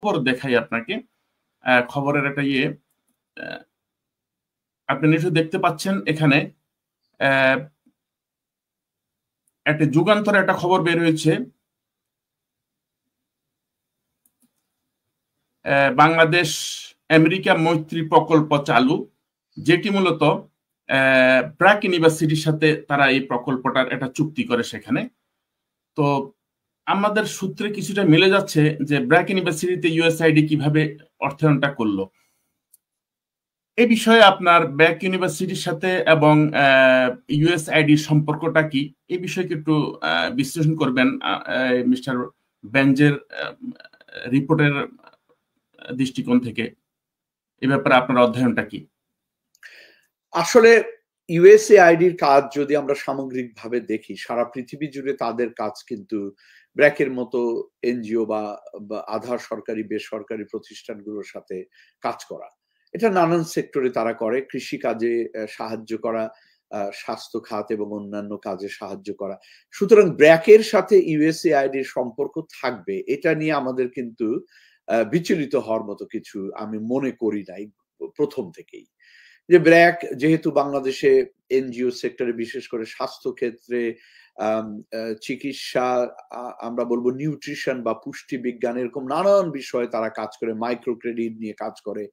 খবর দেখাই আপনাকে। খবরের একটা আপনি নিশ্চয়ই দেখতে পাচ্ছেন এখানে একটা যুগান্তরে একটা খবর বের হয়েছে। বাংলাদেশ আমেরিকা মৈত্রী প্রকল্প চালু, যেটি মূলত ব্র্যাক ইউনিভার্সিটির সাথে তারা এই প্রকল্পটার একটা চুক্তি করে সেখানে। তো আমাদের সূত্রে কিছুটা মিলে যাচ্ছে যে ব্র্যাক ইউনিভার্সিটিতে ইউএসআইডি কিভাবে অর্থায়নটা করলো। এই বিষয়ে আপনার ব্র্যাক ইউনিভার্সিটির সাথে এবং ইউএসআইডির সম্পর্কটা কি, এই বিষয়কে একটু বিশ্লেষণ করবেন মিস্টার বেঞ্জের রিপোর্টের দৃষ্টিকোণ থেকে। এ ব্যাপারে আপনার অধ্যয়নটা কি? আসলে ইউএসএআইডির কাজ যদি আমরা সামগ্রিকভাবে দেখি, সারা পৃথিবী জুড়ে তাদের কাজ কিন্তু ব্র্যাকের মতো এনজিও বা আধা সরকারি বেসরকারি প্রতিষ্ঠানগুলোর সাথে কাজ করা। এটা নানান সেক্টরে তারা করে, কৃষি কাজে সাহায্য করা, স্বাস্থ্য খাত এবং অন্যান্য কাজে সাহায্য করা। সুতরাং ব্র্যাকের সাথে ইউএসএআইডির সম্পর্ক থাকবে, এটা নিয়ে আমাদের কিন্তু বিচলিত হওয়ার মতো কিছু আমি মনে করি নাই প্রথম থেকেই। যে ব্র্যাক যেহেতু বাংলাদেশে এনজিও সেক্টরে বিশেষ করে স্বাস্থ্য ক্ষেত্রে, চিকিৎসা, আমরা বলবো নিউট্রিশন বা পুষ্টি বিজ্ঞান, এরকম নানান বিষয়ে তারা কাজ করে, মাইক্রো ক্রেডিট নিয়ে কাজ করে।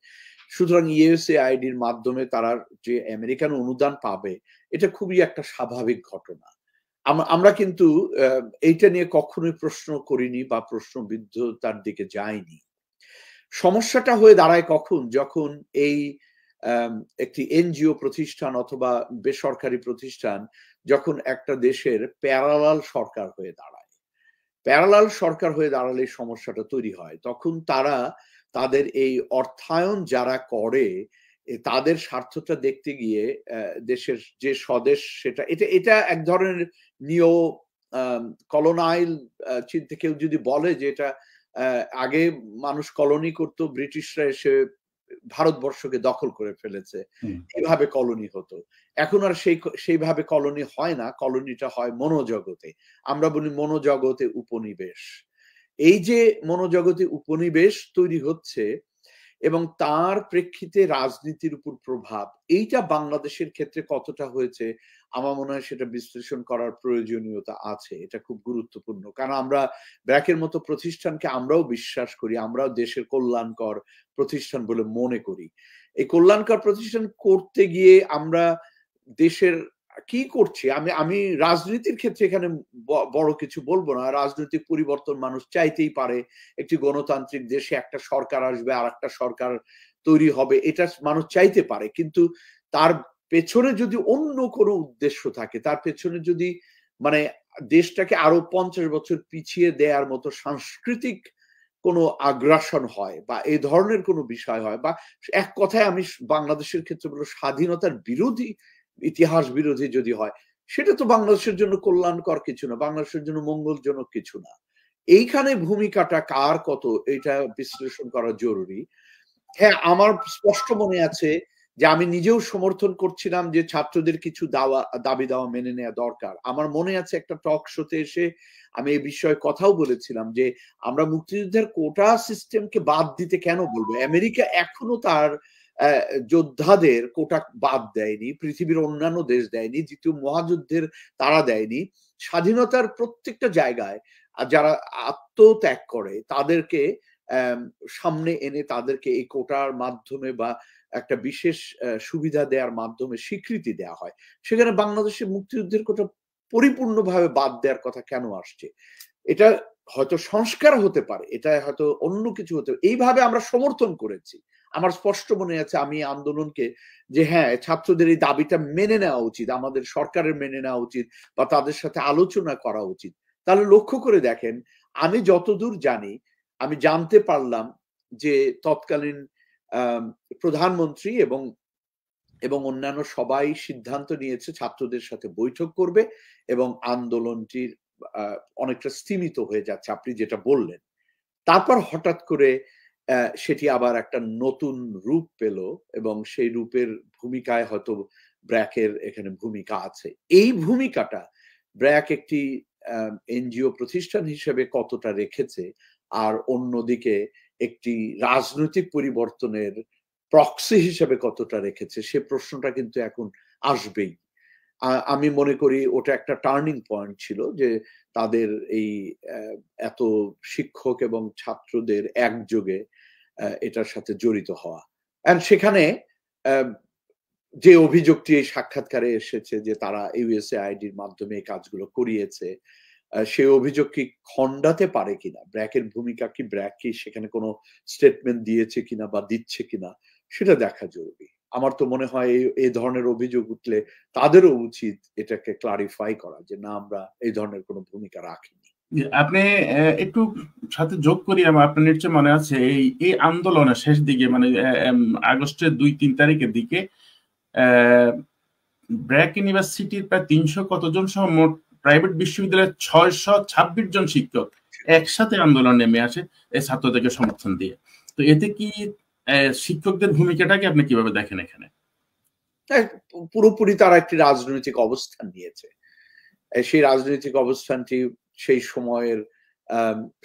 সুতরাং ইউএসএআইডির মাধ্যমে তারা যে আমেরিকান অনুদান পাবে, এটা খুবই একটা স্বাভাবিক ঘটনা। আমরা কিন্তু এইটা নিয়ে কখনোই প্রশ্ন করিনি বা প্রশ্নবিদ্ধতার দিকে যাইনি। সমস্যাটা হয়ে দাঁড়ায় কখন, যখন এই একটি এনজিও প্রতিষ্ঠান অথবা বেসরকারি প্রতিষ্ঠান যখন একটা দেশের প্যারালাল সরকার হয়ে দাঁড়ায়। প্যারালাল সরকার হয়ে দাঁড়ালে সমস্যাটা তৈরি হয়। তখন তারা তাদের এই অর্থায়ন যারা করে, তাদের স্বার্থটা দেখতে গিয়ে দেশের যে স্বদেশ, এটা এক ধরনের নিও কলোনাইল চিন্তা। কেউ যদি বলে যে এটা আগে মানুষ কলোনি করতো, ব্রিটিশরা এসে ভারতবর্ষকে দখল করে ফেলেছে, এইভাবে কলোনি হতো। এখন আর সেইভাবে কলোনি হয় না, কলোনিটা হয় মনোজগতে। আমরা বলি মনোজগতে উপনিবেশ। এই যে মনোজগতে উপনিবেশ তৈরি হচ্ছে এবং তার প্রেক্ষিতে রাজনীতির উপর প্রভাব, এইটা বাংলাদেশের ক্ষেত্রে কতটা হয়েছে আমার মনে হয় সেটা বিশ্লেষণ করার প্রয়োজনীয়তা আছে। এটা খুব গুরুত্বপূর্ণ, কারণ আমরা ব্র্যাকের মতো প্রতিষ্ঠানকে আমরাও বিশ্বাস করি, আমরাও দেশের কল্যাণকর প্রতিষ্ঠান বলে মনে করি। এই কল্যাণকর প্রতিষ্ঠান করতে গিয়ে আমরা দেশের কি করছি, আমি রাজনীতির ক্ষেত্রে এখানে বড় কিছু বলবো না। রাজনৈতিক পরিবর্তন মানুষ চাইতেই পারে, একটি গণতান্ত্রিক দেশে একটা সরকার আসবে আর একটা সরকার তৈরি হবে, এটা মানুষ চাইতে পারে। কিন্তু তার পেছনে যদি অন্য কোনো উদ্দেশ্য থাকে, তার পেছনে যদি মানে দেশটাকে আরো 50 বছর পিছিয়ে দেওয়ার মতো সাংস্কৃতিক কোনো আগ্রাসন হয় বা এই ধরনের কোনো বিষয় হয়, বা এক কথায় আমি বাংলাদেশের ক্ষেত্রে বলবো স্বাধীনতার বিরোধী, ইতিহাস বিরোধী যদি হয়, সেটা তো বাংলাদেশের জন্য কল্যাণকর কিছু না, বাংলাদেশের জন্য মঙ্গলজনক কিছু না। এইখানে ভূমিকাটা কার কত, এটা বিশ্লেষণ করা জরুরি। হ্যাঁ, আমার স্পষ্ট মনে আছে যে আমি নিজেও সমর্থন করছিলাম যে ছাত্রদের কিছু দাবি দেওয়া মেনে নেওয়া দরকার। আমার মনে আছে একটা টক শোতে এসে আমি এই বিষয়ে কথাও বলেছিলাম যে আমরা মুক্তিযুদ্ধের কোটা সিস্টেমকে বাদ দিতে কেন বলবো? আমেরিকা এখনো তার যোদ্ধাদের কোটা বাদ দেয়নি, পৃথিবীর অন্যান্য দেশ দেয়নি, দ্বিতীয় মহাযুদ্ধের তারা দেয়নি। স্বাধীনতার প্রত্যেকটা জায়গায় যারা আত্মত্যাগ করে তাদেরকে সামনে এনে তাদেরকে এই কোটার মাধ্যমে বা একটা বিশেষ সুবিধা দেওয়ার মাধ্যমে স্বীকৃতি দেওয়া হয়। সেখানে বাংলাদেশের মুক্তিযুদ্ধের কোটা পরিপূর্ণভাবে বাদ দেওয়ার কথা কেন আসছে? এটা হয়তো সংস্কার হতে পারে, এটা হয়তো অন্য কিছু হতে পারে, এইভাবে আমরা সমর্থন করেছি। আমার স্পষ্ট মনে আছে আমি আন্দোলনকে যে হ্যাঁ, ছাত্রদের এই দাবিটা মেনে নেওয়া উচিত, আমাদের সরকারের মেনে নেওয়া উচিত বা তাদের সাথে আলোচনা করা উচিত। তাহলে লক্ষ্য করে দেখেন, আমি যতদূর জানি, আমি জানতে পারলাম যে তৎকালীন প্রধানমন্ত্রী এবং অন্যান্য সবাই সিদ্ধান্ত নিয়েছে ছাত্রদের সাথে বৈঠক করবে এবং আন্দোলনটির অনেকটা স্তীমিত হয়ে যাচ্ছে, আপনি যেটা বললেন। তারপর হঠাৎ করে সেটি আবার একটা নতুন রূপ পেল এবং সেই রূপের ভূমিকায় হয়তো ব্র্যাকের এখানে ভূমিকা আছে। এই ভূমিকাটা ব্র্যাক একটি এনজিও প্রতিষ্ঠান হিসেবে কতটা রেখেছে, আর অন্যদিকে একটি রাজনৈতিক পরিবর্তনের প্রক্সি হিসেবে কতটা রেখেছে সে প্রশ্নটা কিন্তু এখন আসবেই। আমি মনে করি ওটা একটা টার্নিং পয়েন্ট ছিল যে তাদের এই এত শিক্ষক এবং ছাত্রদের একযোগে এটার সাথে জড়িত হওয়া। সেখানে যে অভিযোগটি এই সাক্ষাৎকারে এসেছে যে তারা ইউএসএআইডির মাধ্যমে এই কাজগুলো করিয়েছে, সেই অভিযোগ কি খণ্ডাতে পারে কিনা, ব্র্যাকের ভূমিকা কি, ব্র্যাক কি সেখানে কোনো স্টেটমেন্ট দিয়েছে কিনা বা দিচ্ছে কিনা সেটা দেখা জরুরি। আমার তো মনে হয় এই ধরনের অভিযোগ উঠলে তাদেরও উচিত এটাকে ক্লারিফাই করা যে না, আমরা এই ধরনের কোনো ভূমিকা রাখিনি। আপনি একটু সাথে যোগ করি, আপনার নিশ্চয় মনে আছে এই আন্দোলনের শেষ দিকে, মানে আগস্টের 2-3 তারিখের দিকে ব্র্যাক ইউনিভার্সিটির প্রায় 300 কতজন সহ মোট প্রাইভেট বিশ্ববিদ্যালয়ের 626 জন শিক্ষক একসাথে আন্দোলন নেমে আসে এই ছাত্রদেরকে সমর্থন দিয়ে। তো এতে কি শিক্ষকদের ভূমিকাটাকে আপনি কিভাবে দেখেন এখানে? পুরোপুরি তারা একটি রাজনৈতিক অবস্থান নিয়েছে। সেই রাজনৈতিক অবস্থানটি সেই সময়ের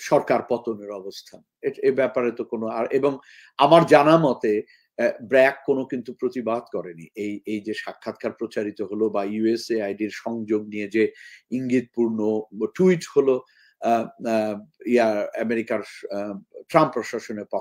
সরকার পতনের অবস্থান। এ ব্যাপারে তো কোনো এবং আমার জানা মতে ব্র্যাক কোনো কিন্তু প্রতিবাদ করেনি। এই যে সাক্ষাৎকার প্রচারিত হলো বা ইউএসএআইডির সংযোগ নিয়ে যে ইঙ্গিতপূর্ণ টুইট হলো আমেরিকার ট্রাম্প প্রশাসনের পক্ষে